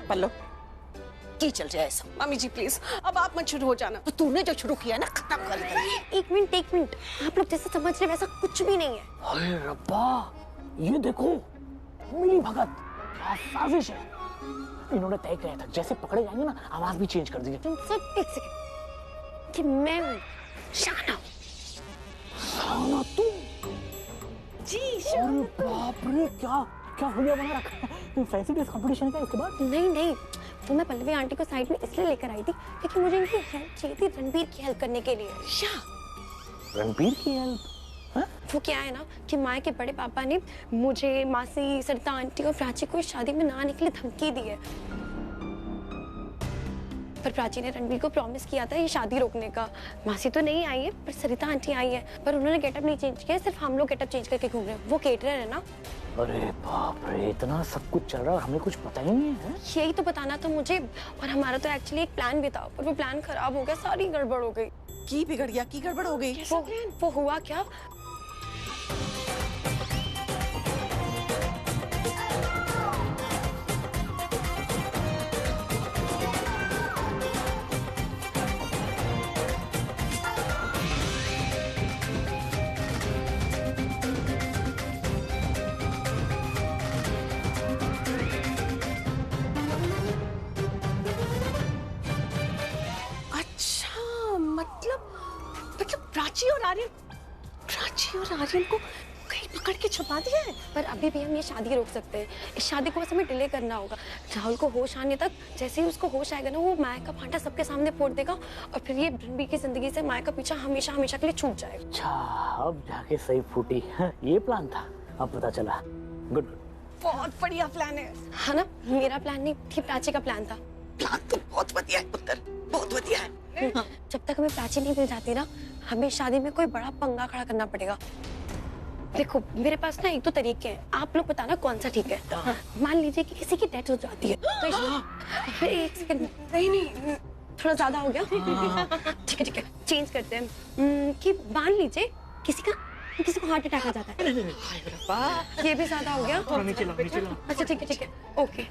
पल्लो की चल रहा है सब? मम्मी जी प्लीज अब आप मत शुरू हो जाना। तो तूने जो शुरू किया ना खत्म कर दे। एक मिनट आप लोग जैसे समझ रहे वैसा कुछ भी नहीं है। अरे रब्बा, ये देखो मिली भगत, क्या साजिश है। इन्होंने तय किया था जैसे पकड़े जाएंगे ना आवाज भी चेंज कर दी। तुम सब एक सेकंड कि मैं हूँ शाना। शाना तुम? जी अरे बाप रे, क्या क्या हुलिया बना रखा है। फैंसी ड्रेस कंपटीशन का इसके बाद? नहीं वो मैं पल्लवी आंटी को साइड में इसलिए लेकर आई थी क्योंकि मुझे इनकी हेल्प चाहिए थी रणबीर की हेल्प करने के लिए। रणबीर की हेल्प? वो क्या है ना कि माया के बड़े पापा ने मुझे, मासी, सरिता आंटी और प्राची को इस शादी में ना आने के लिए धमकी दी है। पर प्राची ने रणबीर को प्रॉमिस किया था ये शादी रोकने का। मासी तो नहीं आई है पर सरिता आंटी आई है, पर उन्होंने गेटअप नहीं चेंज किया, सिर्फ हम लोग गेटअप चेंज करके घूम रहे हैं। वो केटरर है ना। अरे बाप रे, इतना सब कुछ चल रहा है और हमें कुछ पता ही नहीं है। यही तो बताना था मुझे। और हमारा तो एक्चुअली एक प्लान भी था पर वो प्लान खराब हो गया, सारी गड़बड़ हो गई। की बिगड़ गया, की गड़बड़ हो गई? वो हुआ क्या, प्राची और आर्यन को कहीं पकड़ के छुपा दिया है। पर अभी भी हम ये शादी रोक सकते हैं। इस शादी को बस हमें डिले करना होगा। राहुल को होश आने तक, जैसे ही उसको होश आएगा ना, वो माया का फांटा सबके सामने फोड़ देगा और फिर ये रणबीर की जिंदगी से माया का पीछा हमेशा हमेशा के लिए छूट जाएगा। अच्छा, अब जाके सही फूटी। ये प्लान था, अब पता चला। गुड, बहुत बढ़िया प्लान है ना? मेरा प्लान नहीं थी, प्राची का प्लान था। प्लान तो बहुत बढ़िया है पुत्र, बहुत बढ़िया है। जब तक हमें प्राची नहीं मिल जाती ना, हमें शादी में कोई बड़ा पंगा खड़ा करना पड़ेगा। देखो मेरे पास ना एक दो तरीके हैं, आप लोग बताना कौन सा ठीक है। मान लीजिए कि किसी की डेथ हो जाती है तो एक सेकंड, नहीं थोड़ा ज्यादा हो गया। ठीक है चेंज करते हैं कि मान लीजिए किसी को हार्ट अटैक आ जाता है। ये भी ज्यादा हो गया। अच्छा ठीक है ओके।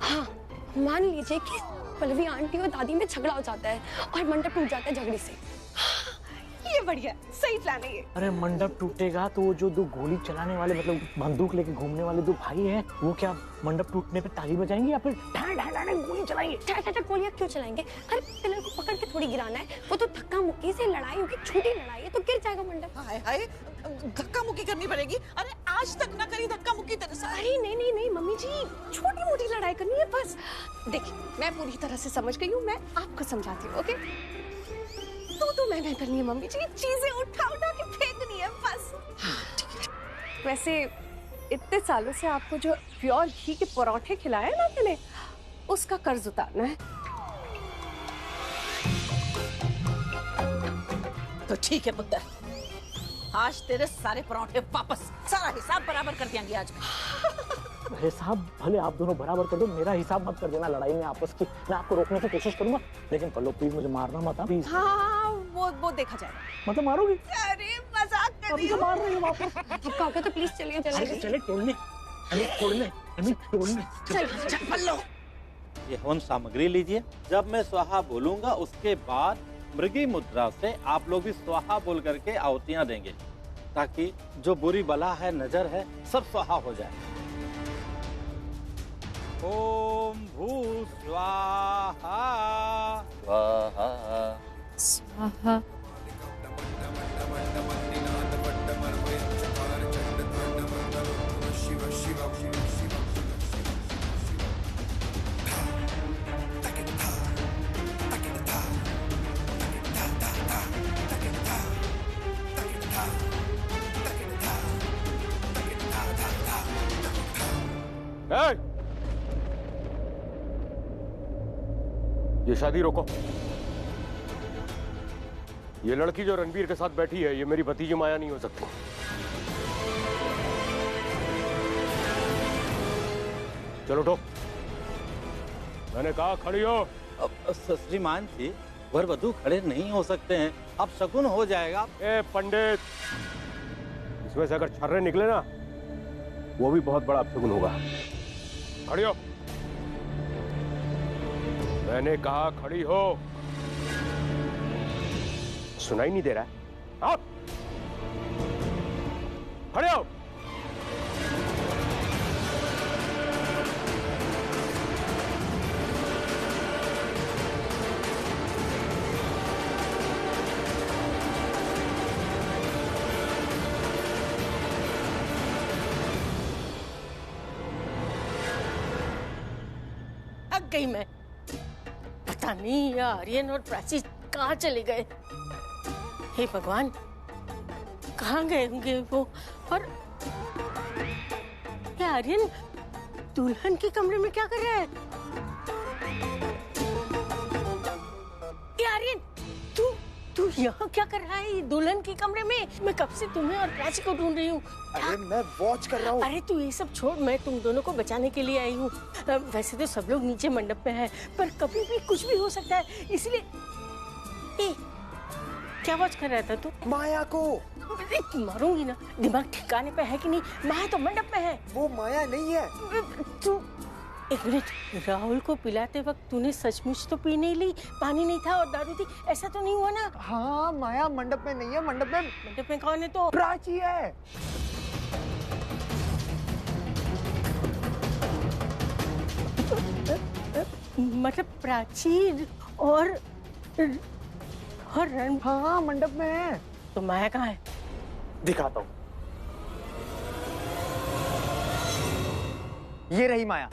हाँ मान लीजिए कि पल्लवी आंटी और दादी में झगड़ा हो जाता है और मंडप टूट जाता है झगड़े से। ये बढ़िया सही प्लान है ये। अरे मंडप टूटेगा तो जो दो गोली चलाने वाले, मतलब बंदूक लेके घूमने वाले दो भाई हैं, वो क्या मंडप टूटने पे ताली बजाएंगे या फिर गोली चलाएंगे? गोलियां क्यों चलाएंगे? अरे पिलर को पकड़ के थोड़ी गिराना है, वो तो धक्का मुक्की से लड़ाई होगी, छोटी लड़ाई है तो गिर जाएगा मंडप। हाय धक्का मुक्की करनी पड़ेगी। अरे आज तक ना करी धक्का मुक्की तेरे साथ। अरे नहीं मम्मी जी, छोटी मोटी लड़ाई करनी है बस। देखिए मैं पूरी तरह से समझ गई हूँ, मैं आपको समझाती हूँ। ओके तो मैं करनी है मम्मी जी, चीजें उठा के फेंकनी है बस। वैसे इतने सालों से आपको जो प्योर घी के पराठे खिलाए ना मैंने, उसका कर्ज उतारना है। तो ठीक है पुत्र, आज तेरे सारे पराठे वापस, सारा हिसाब बराबर कर देंगे आज। हिसाब भले आप दोनों बराबर कर दो, मेरा हिसाब मत कर देना लड़ाई में आपस की। मैं आपको रोकने की कोशिश करूंगा, लेकिन पल्लो प्लीज मुझे मारना मत प्लीज। हाँ वो देखा जाएगा। मतलब मारोगी? अरे मजाक कर रही हूँ। मार रही हूँ वापस। कहोगे तो प्लीज चलिए। चले तोड़ने चल पल्लो। ये हवन सामग्री लीजिए। जब मैं स्वाहा बोलूंगा उसके बाद मृगी मुद्रा से आप लोग भी स्वाहा बोल करके आहुतियां देंगे, ताकि जो बुरी बला है, नजर है, सब स्वाहा हो जाए। ओम भू स्वाहा स्वाहा स्वाहा। ये शादी रोको। ये लड़की जो रणबीर के साथ बैठी है, ये मेरी भतीजी माया नहीं हो सकती। चलो उठो, मैंने कहा खड़ी हो। श्रीमान जी, वर वधू खड़े नहीं हो सकते हैं, अब शगुन हो जाएगा। ए पंडित, इसमें से अगर छर्रे निकले ना, वो भी बहुत बड़ा अपशगुन होगा। खड़ी हो। मैंने कहा खड़ी हो। सुनाई नहीं दे रहा है? आप खड़े हो। थक गई मैं। पता नहीं ये आर्यन और प्राची कहाँ चले गए। हे भगवान, कहाँ गए होंगे वो। और ये आर्यन दुल्हन के कमरे में क्या कर रहा है? ये आर्यन, तू यहाँ क्या कर रहा है दुल्हन के कमरे में? मैं कब से तुम्हें और प्राची को ढूंढ रही हूँ। अरे मैं वॉच कर रहा हूँ। अरे तू ये सब छोड़, मैं तुम दोनों को बचाने के लिए आई हूँ। वैसे तो सब लोग नीचे मंडप में हैं, पर कभी भी कुछ भी हो सकता है, इसलिए क्या वॉच कर रहा था तू? माया को। मारूंगी ना, दिमाग ठिकाने पे है कि नहीं? माया तो मंडप में है। वो माया नहीं है। तू एक मिनट, राहुल को पिलाते वक्त तूने सचमुच तो पी नहीं ली? पानी नहीं था और दारू थी, ऐसा तो नहीं हुआ ना? हाँ, माया मंडप में नहीं है। मंडप में कौन है तो? प्राची है। मतलब प्राची और रण। हाँ, मंडप में है। तो माया कहाँ है? दिखाता हूँ। ये रही माया।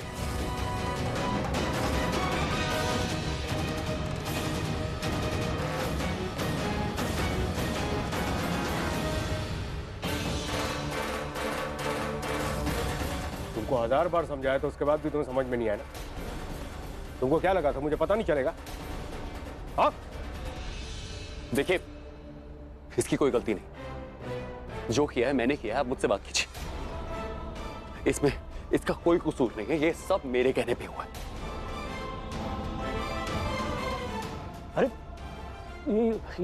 तुमको 1000 बार समझाया तो उसके बाद भी तुम्हें समझ में नहीं आया ना? तुमको क्या लगा था मुझे पता नहीं चलेगा? हाँ? देखिए, इसकी कोई गलती नहीं। जो किया है मैंने किया है, आप मुझसे बात कीजिए। इसमें इसका कोई कसूर नहीं है, ये सब मेरे कहने पे हुआ है। अरे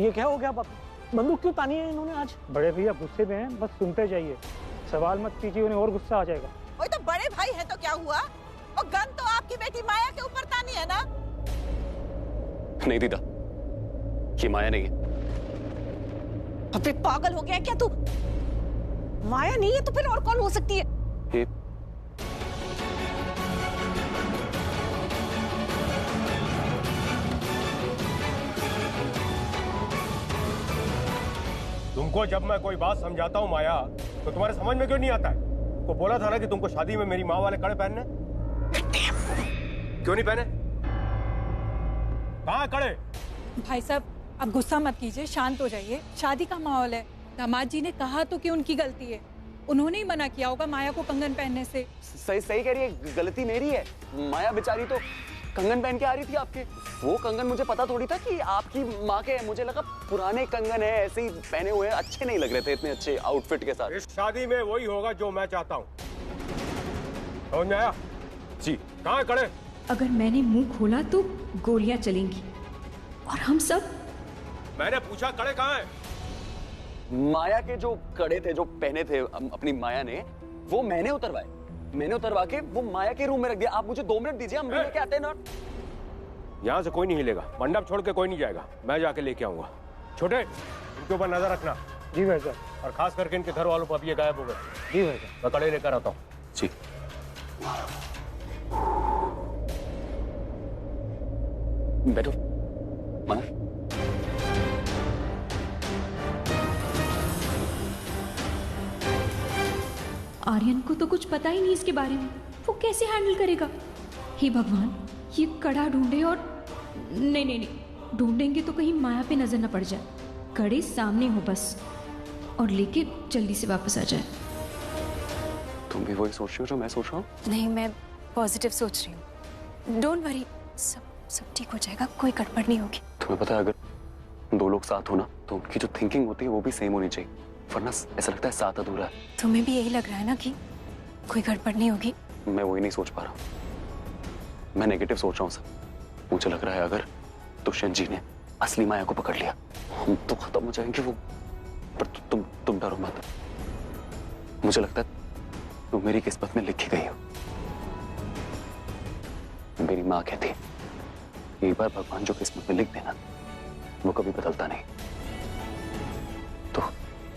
ये क्या हो गया? बंदूक क्यों तानी है इन्होंने आज? बड़े भैया गुस्से में हैं, बस सुनते जाइए, सवाल मत कीजिए, उन्हें और गुस्सा आ जाएगा। वही तो बड़े भाई है तो क्या हुआ? और गन तो आपकी बेटी माया के ऊपर तानी है ना? नहीं दीदा, ये माया नहीं है। अबे पागल हो गया क्या तू? माया नहीं है तो फिर और कौन हो सकती है? ये तुमको जब मैं कोई बात समझाता हूँ माया, तो तुम्हारे समझ में क्यों नहीं आता है? तो बोला था ना कि तुमको शादी में मेरी माँ वाले कड़े पहनने। क्यों नहीं पहने? कहाँ कड़े? भाई साहब, अब गुस्सा मत कीजिए, शांत हो जाइए। शादी का माहौल है। दामाद जी ने कहा तो कि उनकी गलती है, उन्होंने ही मना किया होगा माया को कंगन पहनने से। सही सही कह रही है, गलती मेरी है। माया बेचारी तो कंगन पहन के आ रही थी आपके। वो कंगन मुझे पता थोड़ी था कि आपकी माँ के है। मुझे लगा पुराने कंगन है, ऐसे ही पहने हुए, अच्छे नहीं लग रहे थे इतने अच्छे आउटफिट के साथ। इस शादी में वही होगा जो मैं चाहता हूँ। समझ में आया? जी। कहाँ है कड़े? अगर मैंने मुंह खोला तो गोलियां चलेंगी और हम सब। मैंने पूछा कड़े कहाँ है? माया के जो कड़े थे जो पहने थे अपनी माया ने, वो मैंने उतरवाए। मैंने उतरवा के वो माया के रूम में रख दिया। आप मुझे 2 मिनट दीजिए, हम लेके आते हैं ना। यहाँ से कोई नहीं हिलेगा, मंडप छोड़ के कोई नहीं जाएगा। मैं जाके लेके आऊंगा। छोटे, इनके ऊपर नजर रखना। जी भाई साहब। और खास करके इनके घर वालों पर, अब ये गायब हो गए। जी भाई साहब। मैं कड़े लेकर आता हूँ। जी। बैठो मनर। आर्यन को तो कुछ पता ही नहीं इसके बारे में, वो कैसे हैंडल करेगा? हे भगवान, ये कड़ा ढूंढे और नहीं, ढूंढेंगे तो कहीं माया पे नजर न पड़ जाए। कड़े सामने हो बस, और लेके जल्दी से वापस आ जाए। तुम भी वही सोच रही हो जो मैं सोच रहा हूँ? नहीं, मैं पॉजिटिव सोच रही हूँ। डोंट वरी, सब ठीक हो जाएगा, कोई गड़बड़ नहीं होगी। तुम्हें पता है, अगर 2 लोग साथ हो ना, तो उनकी जो थिंकिंग होती है वो भी सेम होनी चाहिए, वरना ऐसा लगता है साथ अधूरा है। तुम्हें भी यही लग रहा है ना कि कोई गड़बड़ नहीं होगी? मैं वही नहीं सोच पा रहा हूँ। मैं नेगेटिव सोच रहा हूँ सब। मुझे लग रहा है अगर दुष्यंत जी ने असली माया को पकड़ लिया, हम तो खत्म हो जाएंगे। वो पर तुम डरो मत। मुझे लगता है तुम मेरी किस्मत में लिखी गई हो। मेरी माँ कहती है, एक बार भगवान जो किस्मत में लिख देना वो कभी बदलता नहीं। तो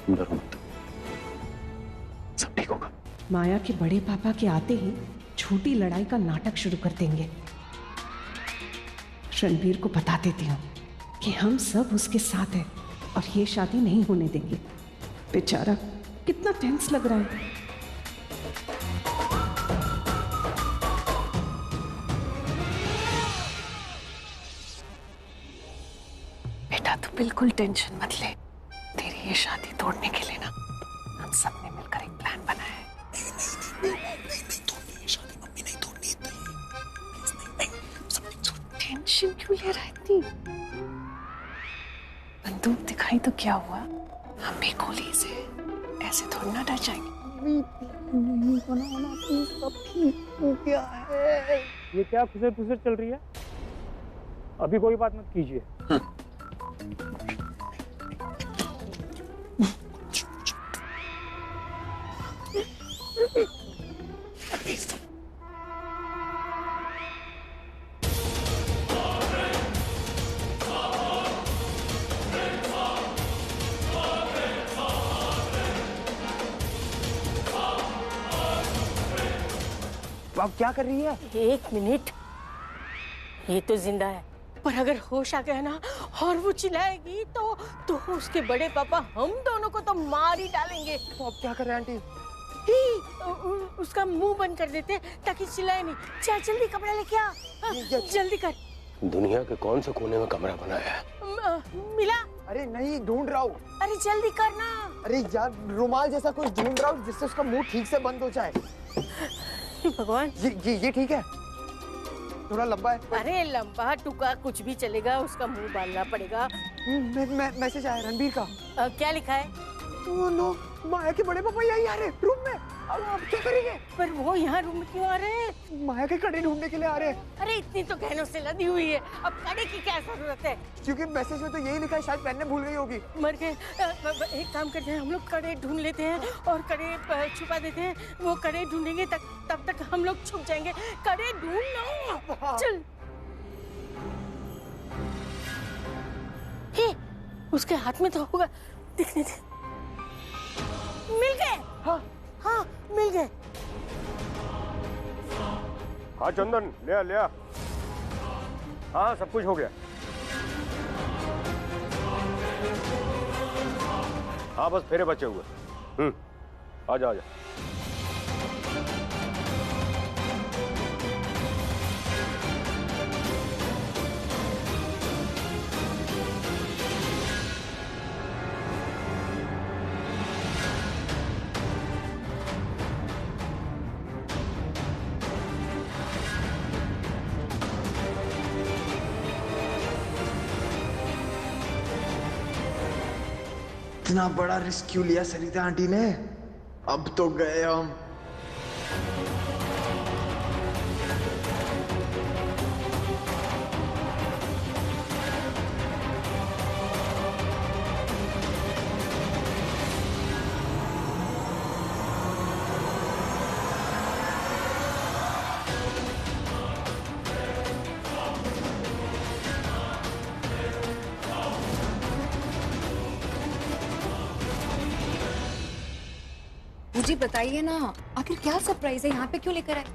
डरो मत, सब ठीक होगा। माया के बड़े पापा के आते ही छोटी लड़ाई का नाटक शुरू कर देंगे। रणबीर को बता देती हूँ कि हम सब उसके साथ हैं और ये शादी नहीं होने देंगे। बेचारा कितना टेंस लग रहा है। बेटा तू बिल्कुल टेंशन मत ले, तेरी ये शादी तोड़ने के लिए ना हम सब ने मिलकर एक प्लान बनाया है। नहीं तोड़नी ये शादी, मम्मी नहीं तोड़नी इतनी। टेंशन क्यों ले रहा है इतनी? बंदूक दिखाई तो क्या हुआ, हम भी गोली से ऐसे थोड़ी ना डर जाएंगे। सब ठीक हो गया है। ये क्या खुसर पुसर चल रही है? अभी कोई बात मत कीजिए। आप क्या कर रही है? 1 मिनट, ये तो जिंदा है, पर अगर होश आ गया ना और वो चिल्लाएगी तो उसके बड़े पापा हम दोनों को तो मार ही डालेंगे। तो आप क्या कर रहे हैं आंटी? उसका मुंह बंद कर देते ताकि चिल्लाए नहीं। चल जल्दी कपड़ा लेके आ, जल्दी कर। दुनिया के कौन से कोने में कमरा बनाया है? मिला? अरे नहीं, ढूंढ रहा हूँ। अरे जल्दी करना। अरे यार, रुमाल जैसा कुछ ढूंढ रहा हूँ जिससे उसका मुंह ठीक से बंद हो जाए। भगवान, ये ठीक है? थोड़ा लंबा है। अरे लंबा टुका कुछ भी चलेगा, उसका मुंह बांधना पड़ेगा। मैसेज आया रणबीर का। क्या लिखा है? ओह नो, माया के बड़े पापा यही आ रहे हैं रूम में। अब आप क्या करेंगे? पर वो यहाँ रूम में क्यों आ रहे हैं? माया के कड़े ढूंढने के लिए आ रहे हैं। अरे इतनी तो गहनों से लदी हुई है, अब कड़े की क्या जरूरत है? क्योंकि मैसेज में तो यही लिखा है, शायद पहनने भूल गई होगी। मर गए। एक काम करते हैं, हम लोग कड़े ढूंढ लेते हैं और कड़े छुपा देते हैं। वो कड़े ढूंढेंगे तब तक हम लोग छुप जाएंगे। कड़े ढूंढना, चल। हे, उसके हाथ में तो होगा, दिखने दे। मिल गए। हाँ मिल गए। हाँ चंदन, ले आ। हाँ सब कुछ हो गया। हाँ बस फेरे बचे हुए। आजा। इतना बड़ा रिस्क क्यों लिया सरिता आंटी ने? अब तो गए हम। मुझे बताइए ना, आखिर क्या सरप्राइज है? यहाँ पे क्यों लेकर आए?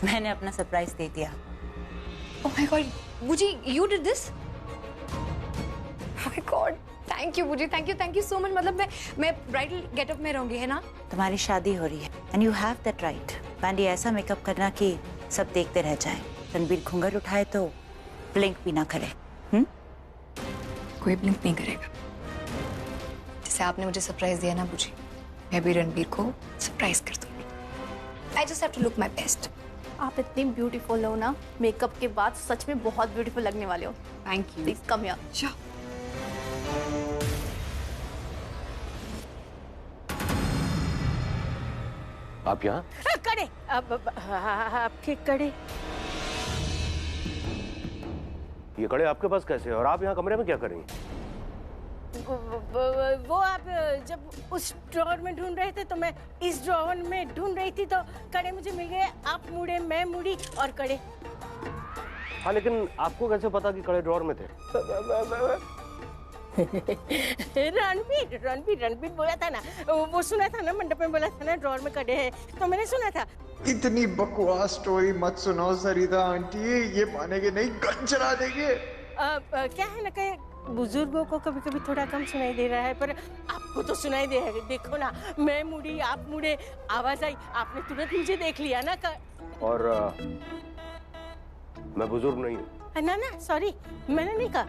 मैंने अपना सरप्राइज दे दिया। Oh my God, Buji, you did this? Oh my God, thank you Buji, thank you so much. मतलब मैं ब्राइडल गेटअप में रहूंगी, है ना? तुम्हारी शादी हो रही है and you have that right. Bandy ऐसा मेकअप करना कि सब देखते रह जाएं। रणबीर घूंघट उठाए तो ब्लिंक भी ना करे। कोई ब्लिंक नहीं करेगा। जैसे आपने मुझे सरप्राइज दिया ना बुजी, मैं भी रणबीर को सरप्राइज कर दूंगी। I just have to look my best. आप इतनी ब्यूटीफुल हो ना, मेकअप के बाद सच में बहुत ब्यूटीफुल लगने वाले हो। Thank you. Please come here. Sure. आप यहाँ? कड़े, आपके कड़े। ये कड़े आपके पास कैसे? और आप यहाँ कमरे में क्या करेंगे? वो आप जब उस ड्रॉवर में ढूंढ रहे थे तो मैं इस ड्रॉवर में ढूंढ रही थी तो कड़े मुझे मिल गए। आप मुड़े, मैं मुड़ी और कड़े। हाँ, लेकिन आपको कैसे पता कि कड़े ड्रॉवर में थे? रणबीर बोला था ना, वो सुना था ना, मंडप में बोला था ना ड्रॉवर में कड़े हैं, तो मैंने सुना था। इतनी बकवास स्टोरी मत सुनाओ सरिता आंटी, ये मानेंगे नहीं, गन चला देंगे। क्या है ना कि बुजुर्गों को कभी कभी थोड़ा कम सुनाई दे रहा है, पर आपको तो सुनाई दे रहा है। देखो ना, मैं मुड़ी, आप मुड़े, आवाज आई, आपने तुरंत मुझे देख लिया ना। और मैं बुजुर्ग नहीं हूँ। ना सॉरी, मैंने नहीं कहा।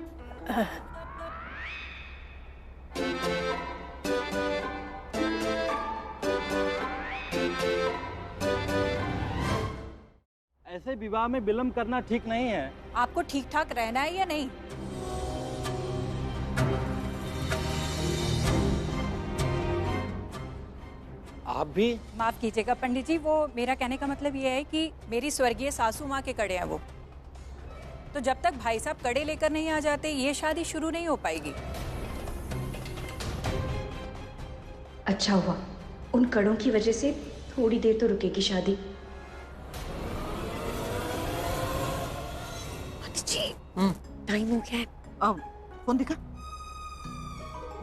ऐसे विवाह में विलम्ब करना ठीक नहीं है। आपको ठीक ठाक रहना है या नहीं? आप भी माफ कीजिएगा पंडित जी, वो मेरा कहने का मतलब ये है कि मेरी स्वर्गीय सासू माँ के कड़े हैं वो, तो जब तक भाई साहब कड़े लेकर नहीं आ जाते ये शादी शुरू नहीं हो पाएगी। अच्छा हुआ, उन कड़ों की वजह से थोड़ी देर तो रुकेगी शादी। टाइम हो गया है। कौन दिखा?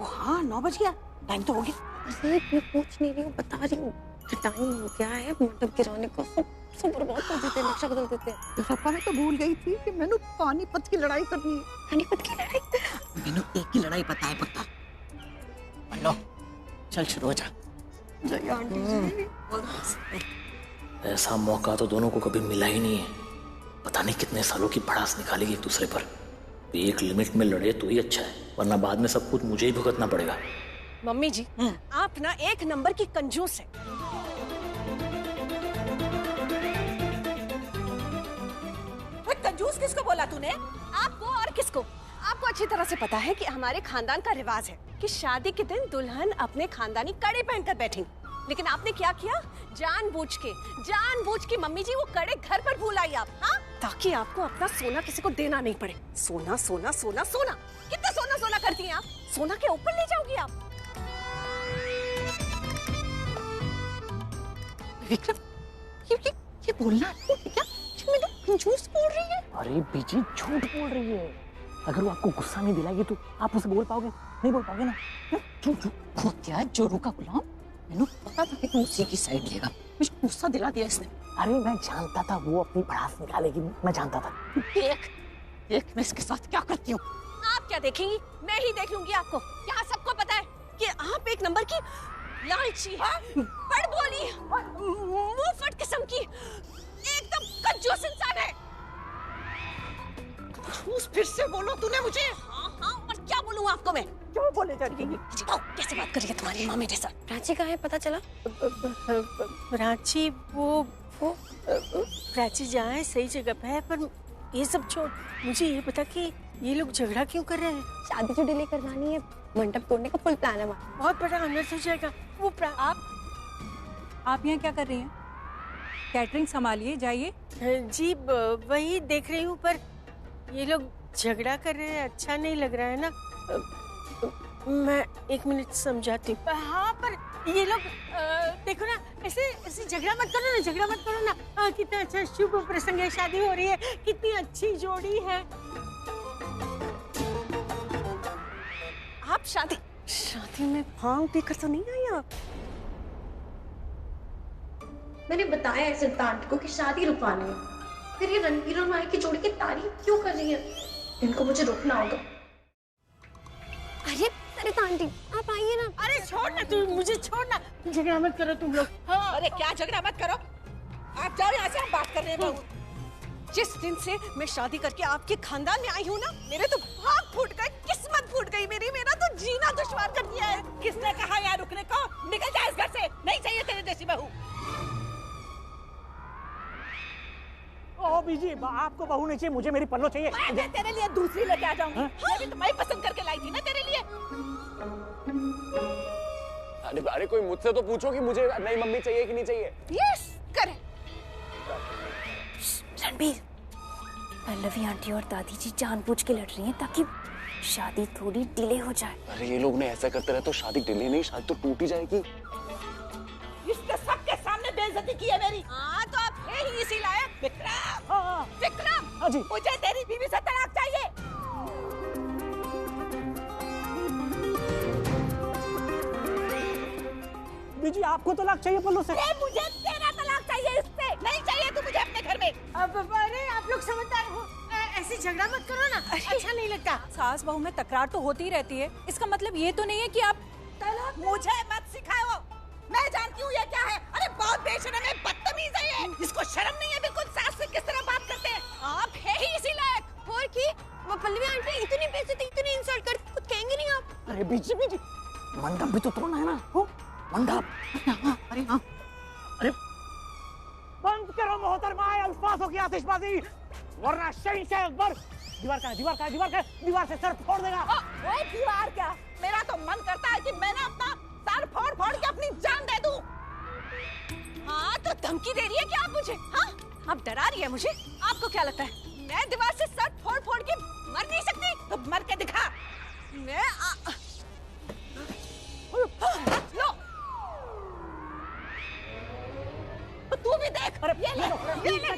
हाँ 9 बज गया, टाइम तो हो गया। अरे मैं पूछ नहीं रही हूँ, बता रही हूँ कि टाइम हो गया है। मंडप गिराने का सब बर्बाद कर देते हैं, नक्शा बदल देते हैं। सपा मैं तो भूल गई थी कि मैंने पानीपत की लड़ाई करनी है। पानीपत की लड़ाई? मैंने एक ही लड़ाई पता है पक्का। लो चल शुरू हो जा। जय आंटी जी। ऐसा मौका तो दोनों को कभी मिला ही नहीं है। पता नहीं कितने सालों की भड़ास निकालेगी एक दूसरे पर। एक लिमिट में लड़े तो ही अच्छा है, वरना बाद में सब कुछ मुझे ही भुगतना पड़ेगा। मम्मी जी, आप ना एक नंबर की कंजूस है। कंजूस किसको बोला तूने? आपको और किसको? आपको अच्छी तरह से पता है कि हमारे खानदान का रिवाज है कि शादी के दिन दुल्हन अपने खानदानी कड़े पहनकर बैठेंगी, लेकिन आपने क्या किया? जानबूझ के मम्मी जी वो कड़े घर पर भूल आई आप, हाँ? ताकि आपको अपना सोना किसी को देना नहीं पड़े। सोना सोना सोना सोना, कितना सोना सोना करती हैं आप? सोना के ऊपर ले जाओगी आप? विक्रम, ये बोलना क्या? मैंने कंजूस बोल रही है? अरे बीजी झूठ बोल रही है। अगर वो आपको गुस्सा नहीं दिलाएगी तो आप उसे बोल पाओगे? नहीं बोल पाओगे ना? वो क्या जोरू का गुलाम? मैंने पता था कि उसी की साइड लेगा, मुझे गुस्सा दिला दिया इसने। अरे मैं जानता था वो अपनी भड़ास निकालेगी, मैं जानता था। देख मैं इसके साथ क्या करती हूँ। आप क्या देखेंगी? मैं ही देख लूंगी आपको। यहाँ सबको पता है कि आप एक नंबर की लालची, बड़बोली, मुंहफट किस्म की एकदम कंजूस इंसान है। फिर से बोलो तूने मुझे? हाँ, और क्या बोलूँ आपको मैं? क्यों बोले जा रही है? कैसे बात कर रही है तुम्हारी माँ मेरे साथ? प्राची कहाँ है, पता चला? प्राची वो प्राची जहाँ है सही जगह पे है, पर ये सब छोड़, मुझे ये पता कि ये लोग झगड़ा क्यों कर रहे हैं? शादी जो डिले करवानी है, मंडप तोड़ने का फुल प्लान है हमारा। बहुत बड़ा अनर्थ हो जाएगा। वो आप यहाँ क्या कर रही हैं? कैटरिंग संभालिए, जाइए। जी वही देख रही हूँ, पर ये लोग झगड़ा कर रहे हैं, अच्छा नहीं लग रहा है ना। मैं 1 मिनट समझाती हूँ। हाँ, पर ये लोग देखो ना, ऐसे झगड़ा मत करो ना। कितना अच्छा शुभ प्रसंग है, शादी हो रही है, कितनी अच्छी जोड़ी है। आप शादी में भांग पीकर तो नहीं आई आप? मैंने बताया है सिद्धांत आंटी को कि शादी रुकवानी है, फिर ये रणबीर और माया की जोड़ी की तारीफ क्यों कर रही है? इनको मुझे रोकना होगा। अरे सरिता आंटी आप आइए ना। अरे छोड़ ना, तू मुझे छोड़ ना, झगड़ा मत करो तुम लोग। हाँ। अरे क्या झगड़ा मत करो, आप जाओ यहाँ से, हम बात कर रहे हैं। जिस दिन से मैं शादी करके आपके खानदान में आई हूँ ना, मेरे तो भाग फूट गए, किस्मत फूट गई मेरी, मेरा तो जीना दुश्वार कर दिया है। किसने कहा यहाँ रुकने को? निकल जा इस घर से, नहीं चाहिए तेरे जैसी बहू। ओ बीजी, आपको बहू नहीं चाहिए, मुझे मेरी पल्लो चाहिए। मैं तेरे लिए दूसरी लेके आ जाऊंगी। ये भी तो मैं पसंद करके लाई थी ना तेरे लिए। अरे कोई मुझसे तो पूछो कि मुझे नई मम्मी चाहिए कि नहीं चाहिए। यस करें। रणबीर, पल्लवी आंटी और दादी जी जानबूझ के लड़ रही हैं ताकि शादी थोड़ी डिले हो जाए। अरे ये लोग ने ऐसा करते रहे तो शादी डिले नहीं, शादी तो टूट ही जाएगी। इसने सबके सामने बेइज्जती की है मेरी। हाँ तो अब है ही इसी लायक। विक्रम, विक्रम, हाँ जी। मुझे तेरी बीवी से तलाक चाहिए। बीजी आपको तलाक चाहिए पल्लू से? मुझे तेरा तलाक चाहिए, इससे नहीं चाहिए तू मुझे अपने घर में। अब अरे आप लोग समझदार हो, ऐसे झगड़ा मत करो ना, अच्छा नहीं लगता। सास बहू में तकरार तो होती रहती है, इसका मतलब ये तो नहीं है कि आप तलाक मुझे मत सिखाओ, मैं जानती हूँ ये क्या है। अरे बहुत बेशरम है, बदतमीज है ये, इसको शर्म नहीं है बिल्कुल सास से किस तरह बात करते हैं। आप है ही इसी लायक। और की वो पल्लवी आंटी इतनी बेइज्जती, इतनी इंसल्ट करती, कुछ कहेंगे नहीं आप? अरे बीजी बीजी, मंडप भी तो तोड़ना है ना। हो मंडप। अरे हाँ, अरे बंद करो मोहतरमा अल्फाजों की आतिशबाजी, वरना शहंशाह अकबर दीवार का दीवार से सर फोड़ देगा। ओए दीवार क्या, मेरा तो मन करता है कि मैं ना अपना सर फोड़ फोड़ के अपनी जान दे दूं। हाँ तो धमकी दे रही है क्या आप मुझे? हाँ आप डरा रही है मुझे। आपको क्या लगता है मैं दीवार से सर फोड़ फोड़ के मर नहीं सकती? तो मर के दिखा। मैं लो तू भी देख। अरे ये ले, ये ले,